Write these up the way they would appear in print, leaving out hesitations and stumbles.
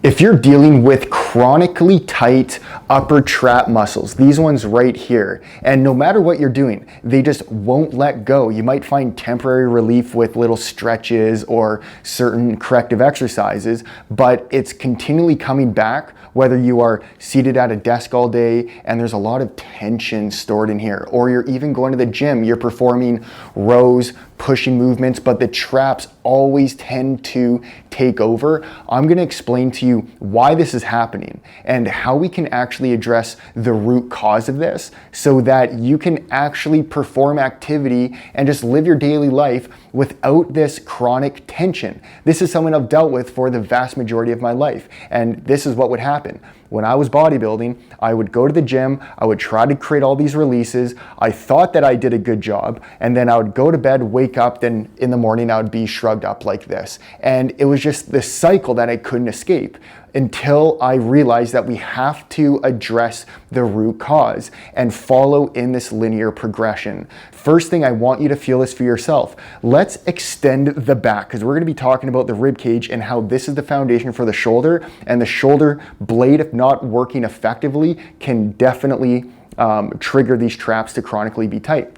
If you're dealing with chronically tight upper trap muscles, these ones right here, and no matter what you're doing, they just won't let go. You might find temporary relief with little stretches or certain corrective exercises, but it's continually coming back whether you are seated at a desk all day and there's a lot of tension stored in here, or you're even going to the gym, you're performing rows, pushing movements, but the traps always tend to take over. I'm gonna explain to you why this is happening and how we can actually address the root cause of this so that you can actually perform activity and just live your daily life without this chronic tension. This is something I've dealt with for the vast majority of my life, and this is what would happen. When I was bodybuilding, I would go to the gym, I would try to create all these releases. I thought that I did a good job, and then I would go to bed, wake up, then in the morning I would be shrugged up like this. And it was just this cycle that I couldn't escape until I realized that we have to address the root cause and follow in this linear progression. First thing, I want you to feel this for yourself. Let's extend the back, because we're going to be talking about the rib cage and how this is the foundation for the shoulder, and the shoulder blade, if not working effectively, can definitely trigger these traps to chronically be tight.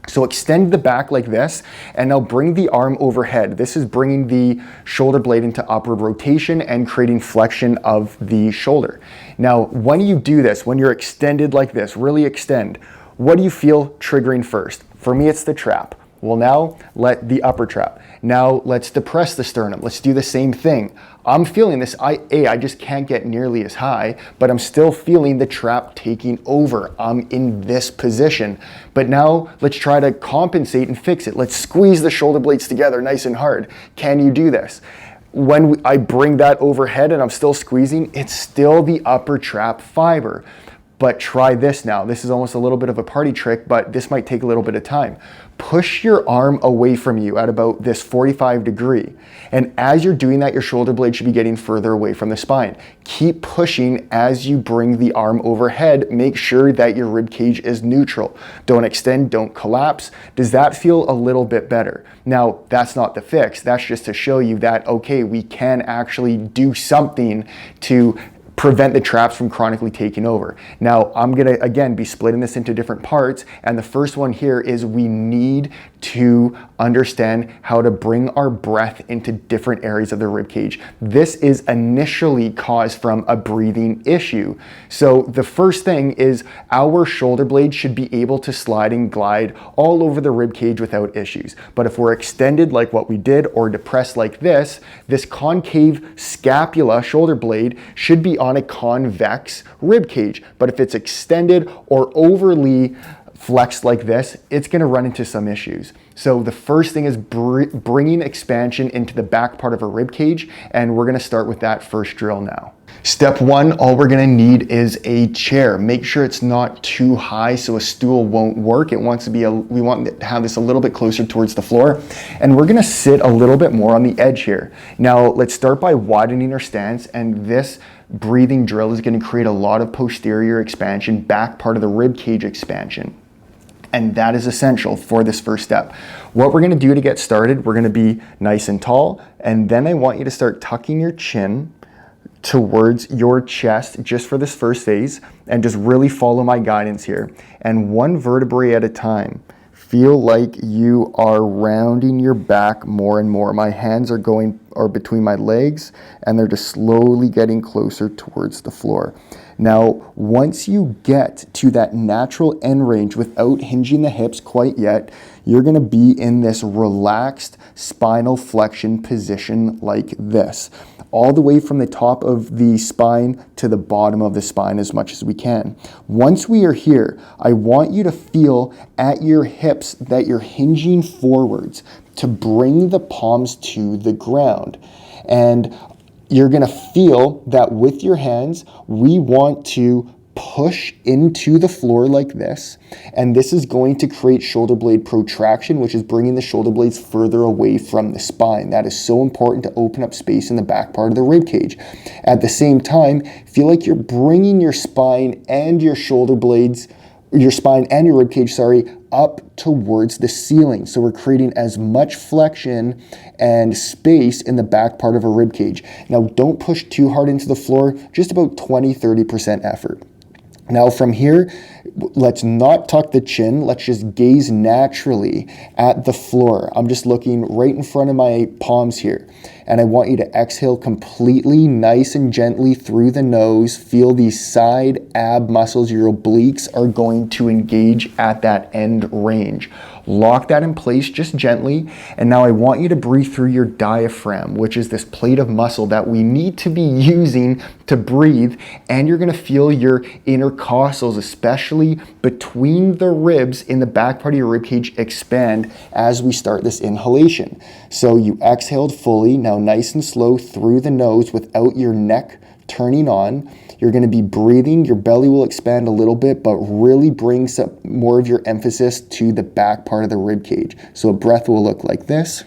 So extend the back like this, and now bring the arm overhead. This is bringing the shoulder blade into upward rotation and creating flexion of the shoulder. Now, when you do this, when you're extended like this, really extend, what do you feel triggering first? For me, it's the trap. Well, now let the upper trap. Now let's depress the sternum. Let's do the same thing. I'm feeling this, I just can't get nearly as high, but I'm still feeling the trap taking over. I'm in this position. But now let's try to compensate and fix it. Let's squeeze the shoulder blades together nice and hard. Can you do this? When I bring that overhead and I'm still squeezing, it's still the upper trap fiber. But try this now. This is almost a little bit of a party trick, but this might take a little bit of time. Push your arm away from you at about this 45 degree. And as you're doing that, your shoulder blade should be getting further away from the spine. Keep pushing as you bring the arm overhead. Make sure that your rib cage is neutral. Don't extend, don't collapse. Does that feel a little bit better? Now, that's not the fix. That's just to show you that, okay, we can actually do something to prevent the traps from chronically taking over. Now, I'm gonna, again, be splitting this into different parts, and the first one here is we need to understand how to bring our breath into different areas of the rib cage. This is initially caused from a breathing issue. So the first thing is our shoulder blade should be able to slide and glide all over the rib cage without issues. But if we're extended like what we did or depressed like this concave scapula shoulder blade should be on a convex rib cage. But if it's extended or overly flexed like this, it's going to run into some issues. So the first thing is bringing expansion into the back part of a rib cage, and we're going to start with that first drill now. Step one, all we're going to need is a chair. Make sure it's not too high so a stool won't work. We want to have this a little bit closer towards the floor, and we're going to sit a little bit more on the edge here. Now let's start by widening our stance, and this breathing drill is going to create a lot of posterior expansion, back part of the rib cage expansion. And that is essential for this first step. What we're gonna do to get started, we're gonna be nice and tall, and then I want you to start tucking your chin towards your chest just for this first phase, and just really follow my guidance here. And one vertebrae at a time. Feel like you are rounding your back more and more. My hands are between my legs, and they're just slowly getting closer towards the floor. Now, once you get to that natural end range without hinging the hips quite yet, you're gonna be in this relaxed spinal flexion position like this, all the way from the top of the spine to the bottom of the spine as much as we can. Once we are here, I want you to feel at your hips that you're hinging forwards to bring the palms to the ground. And you're gonna feel that with your hands, we want to push into the floor like this, and this is going to create shoulder blade protraction, which is bringing the shoulder blades further away from the spine. That is so important to open up space in the back part of the rib cage. At the same time, feel like you're bringing your spine and your shoulder blades, your spine and your rib cage, up towards the ceiling. So we're creating as much flexion and space in the back part of a rib cage. Now, don't push too hard into the floor, just about 20-30% effort. Now from here, let's not tuck the chin. Let's just gaze naturally at the floor. I'm just looking right in front of my palms here. And I want you to exhale completely, nice and gently through the nose. Feel these side ab muscles. Your obliques are going to engage at that end range. Lock that in place just gently. And now I want you to breathe through your diaphragm, which is this plate of muscle that we need to be using to breathe. And you're going to feel your intercostals, especially between the ribs in the back part of your rib cage, expand as we start this inhalation. So you exhaled fully, now nice and slow through the nose without your neck turning on. You're going to be breathing, your belly will expand a little bit, but really bring some more of your emphasis to the back part of the rib cage. So a breath will look like this.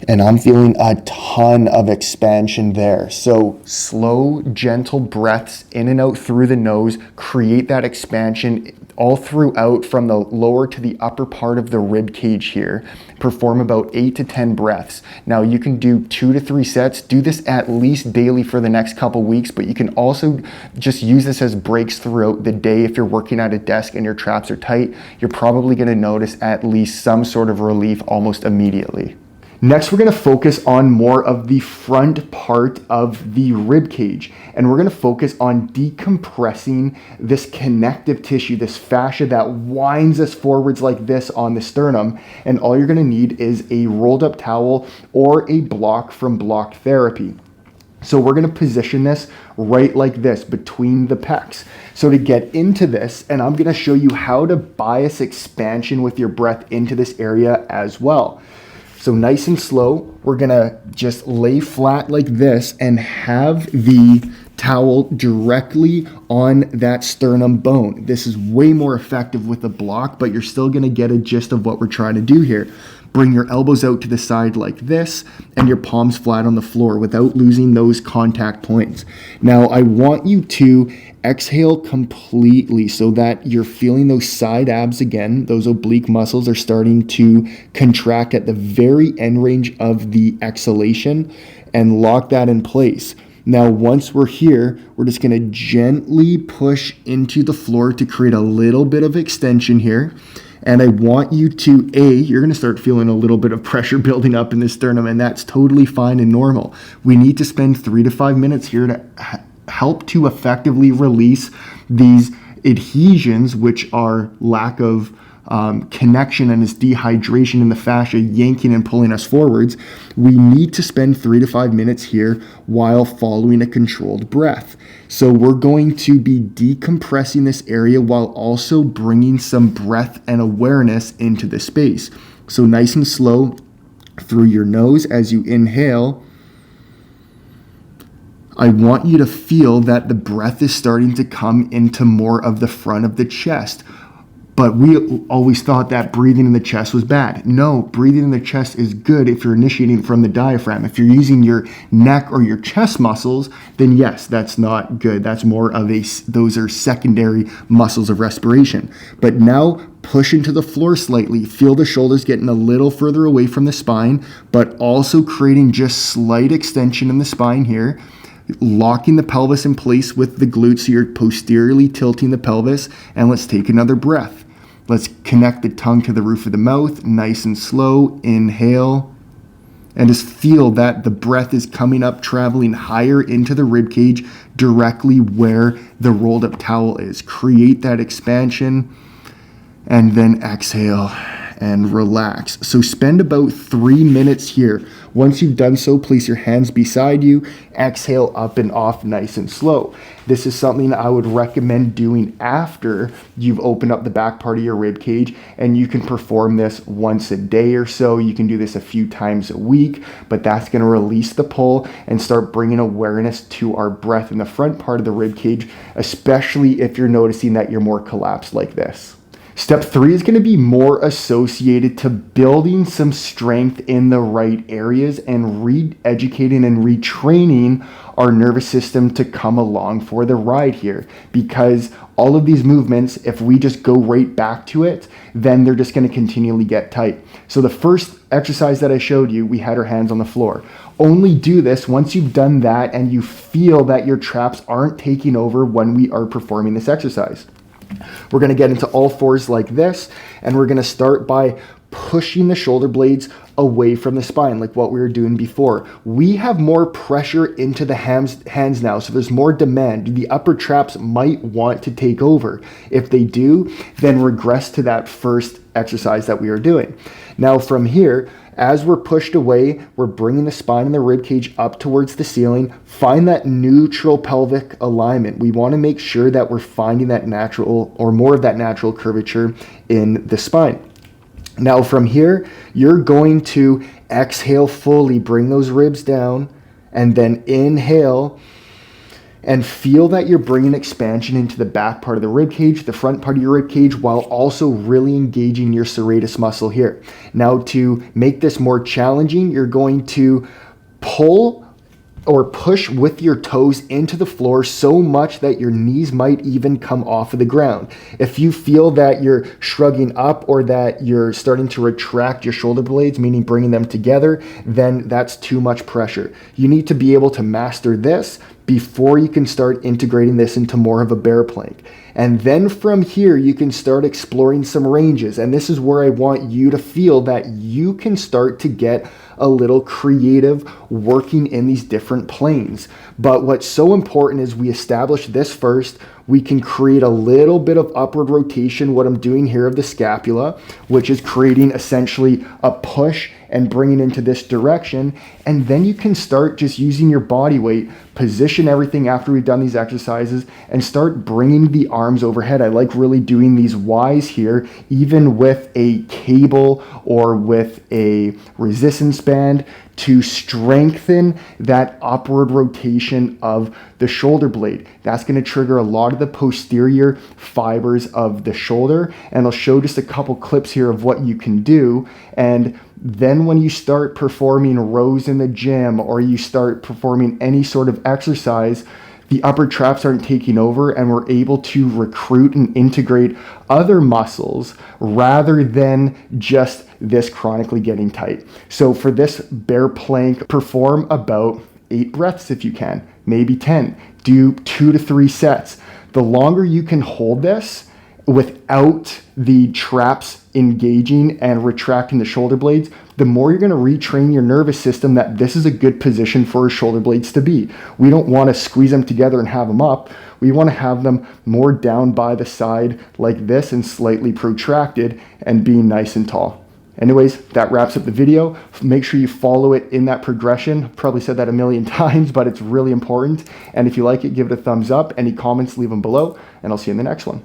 And I'm feeling a ton of expansion there. So slow, gentle breaths in and out through the nose, create that expansion all throughout from the lower to the upper part of the rib cage here. Perform about 8 to 10 breaths. Now you can do 2 to 3 sets. Do this at least daily for the next couple weeks, but you can also just use this as breaks throughout the day. If you're working at a desk and your traps are tight, you're probably gonna notice at least some sort of relief almost immediately. Next, we're going to focus on more of the front part of the rib cage, and we're going to focus on decompressing this connective tissue, this fascia that winds us forwards like this on the sternum. And all you're going to need is a rolled up towel or a block from Block Therapy. So we're going to position this right like this between the pecs. So to get into this, and I'm going to show you how to bias expansion with your breath into this area as well. So nice and slow, we're gonna just lay flat like this and have the towel directly on that sternum bone. This is way more effective with a block, but you're still gonna get a gist of what we're trying to do here. Bring your elbows out to the side like this and your palms flat on the floor without losing those contact points. Now I want you to exhale completely so that you're feeling those side abs again. Those oblique muscles are starting to contract at the very end range of the exhalation, and lock that in place. Now, once we're here, we're just going to gently push into the floor to create a little bit of extension here. And I want you to, you're going to start feeling a little bit of pressure building up in the sternum, and that's totally fine and normal. We need to spend 3 to 5 minutes here to help to effectively release these adhesions, which are lack of connection and is dehydration in the fascia yanking and pulling us forwards. We need to spend 3 to 5 minutes here while following a controlled breath. So we're going to be decompressing this area while also bringing some breath and awareness into the space. So nice and slow through your nose as you inhale. I want you to feel that the breath is starting to come into more of the front of the chest. But we always thought that breathing in the chest was bad. No, breathing in the chest is good if you're initiating from the diaphragm. If you're using your neck or your chest muscles, then yes, that's not good. That's more of those are secondary muscles of respiration. But now push into the floor slightly. Feel the shoulders getting a little further away from the spine, but also creating just slight extension in the spine here. Locking the pelvis in place with the glutes, so you're posteriorly tilting the pelvis. And let's take another breath. Let's connect the tongue to the roof of the mouth, nice and slow. Inhale, and just feel that the breath is coming up, traveling higher into the rib cage, directly where the rolled up towel is. Create that expansion, and then exhale and relax. So spend about 3 minutes here. Once you've done so, place your hands beside you. Exhale up and off nice and slow. This is something I would recommend doing after you've opened up the back part of your rib cage, and you can perform this once a day or so. You can do this a few times a week, but that's going to release the pull and start bringing awareness to our breath in the front part of the rib cage, especially if you're noticing that you're more collapsed like this. Step 3 is going to be more associated to building some strength in the right areas and re-educating and retraining our nervous system to come along for the ride here. Because all of these movements, if we just go right back to it, then they're just going to continually get tight. So the first exercise that I showed you, we had our hands on the floor. Only do this once you've done that and you feel that your traps aren't taking over when we are performing this exercise. We're going to get into all fours like this, and we're going to start by pushing the shoulder blades away from the spine, like what we were doing before. We have more pressure into the hands now, so there's more demand. The upper traps might want to take over. If they do, then regress to that first exercise that we were doing. Now from here, as we're pushed away, we're bringing the spine and the rib cage up towards the ceiling. Find that neutral pelvic alignment. We want to make sure that we're finding that natural or more of that natural curvature in the spine. Now from here, you're going to exhale fully, bring those ribs down, and then inhale and feel that you're bringing expansion into the back part of the rib cage, the front part of your rib cage, while also really engaging your serratus muscle here. Now to make this more challenging, you're going to pull or push with your toes into the floor so much that your knees might even come off of the ground. If you feel that you're shrugging up or that you're starting to retract your shoulder blades, meaning bringing them together, then that's too much pressure. You need to be able to master this before you can start integrating this into more of a bear plank. And then from here, you can start exploring some ranges. And this is where I want you to feel that you can start to get a little creative working in these different planes. But what's so important is we establish this first. We can create a little bit of upward rotation, what I'm doing here of the scapula, which is creating essentially a push and bringing into this direction. And then you can start just using your body weight, position everything after we've done these exercises, and start bringing the arms overhead. I like really doing these Ys here, even with a cable or with a resistance band, to strengthen that upward rotation of the shoulder blade. That's going to trigger a lot of the posterior fibers of the shoulder. And I'll show just a couple clips here of what you can do. And then when you start performing rows in the gym or you start performing any sort of exercise, the upper traps aren't taking over and we're able to recruit and integrate other muscles rather than just this chronically getting tight. So for this bear plank, perform about 8 breaths if you can, maybe 10. Do 2 to 3 sets. The longer you can hold this without the traps engaging and retracting the shoulder blades, the more you're going to retrain your nervous system that this is a good position for our shoulder blades to be. We don't want to squeeze them together and have them up. We want to have them more down by the side like this and slightly protracted and being nice and tall. Anyways, that wraps up the video. Make sure you follow it in that progression. Probably said that a million times, but it's really important. And if you like it, give it a thumbs up. Any comments, leave them below, and I'll see you in the next one.